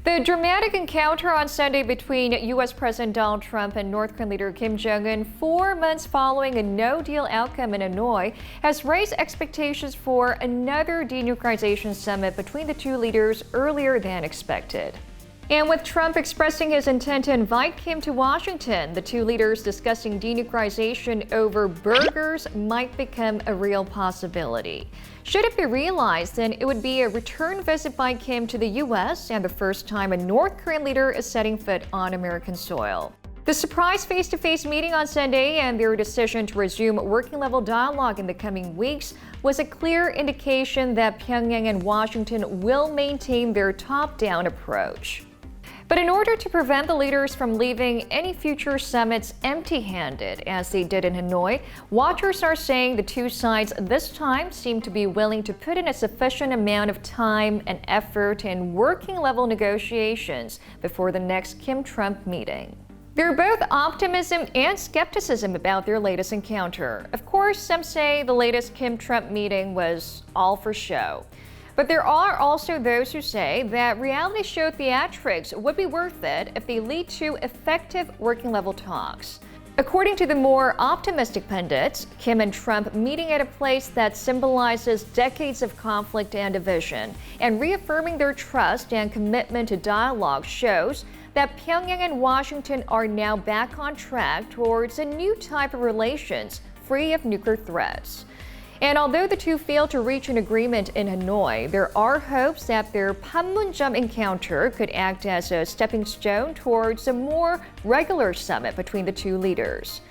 The dramatic encounter on Sunday between U.S. President Donald Trump and North Korean leader Kim Jong-un 4 months following a no-deal outcome in Hanoi has raised expectations for another denuclearization summit between the two leaders earlier than expected. And with Trump expressing his intent to invite Kim to Washington, the two leaders discussing denuclearization over burgers might become a real possibility. Should it be realized, then it would be a return visit by Kim to the U.S. and the first time a North Korean leader is setting foot on American soil. The surprise face-to-face meeting on Sunday and their decision to resume working-level dialogue in the coming weeks was a clear indication that Pyongyang and Washington will maintain their top-down approach. But in order to prevent the leaders from leaving any future summits empty-handed, as they did in Hanoi, watchers are saying the two sides this time seem to be willing to put in a sufficient amount of time and effort in working-level negotiations before the next Kim-Trump meeting. There are both optimism and skepticism about their latest encounter. Of course, some say the latest Kim-Trump meeting was all for show. But there are also those who say that reality show theatrics would be worth it if they lead to effective working-level talks. According to the more optimistic pundits, Kim and Trump meeting at a place that symbolizes decades of conflict and division and reaffirming their trust and commitment to dialogue shows that Pyongyang and Washington are now back on track towards a new type of relations free of nuclear threats. And although the two failed to reach an agreement in Hanoi, there are hopes that their Panmunjom encounter could act as a stepping stone towards a more regular summit between the two leaders.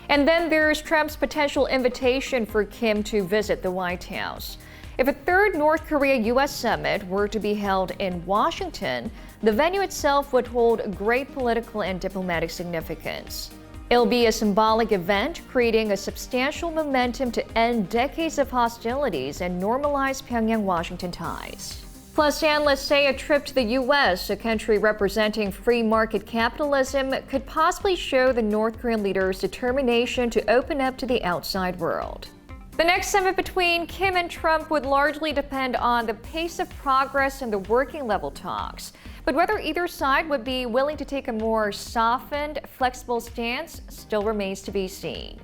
And then there's Trump's potential invitation for Kim to visit the White House. If a third North Korea-U.S. summit were to be held in Washington, the venue itself would hold great political and diplomatic significance. It'll be a symbolic event, creating a substantial momentum to end decades of hostilities and normalize Pyongyang-Washington ties. Plus, analysts say a trip to the U.S., a country representing free market capitalism, could possibly show the North Korean leaders' determination to open up to the outside world. The next summit between Kim and Trump would largely depend on the pace of progress in the working-level talks. But whether either side would be willing to take a more softened, flexible stance still remains to be seen.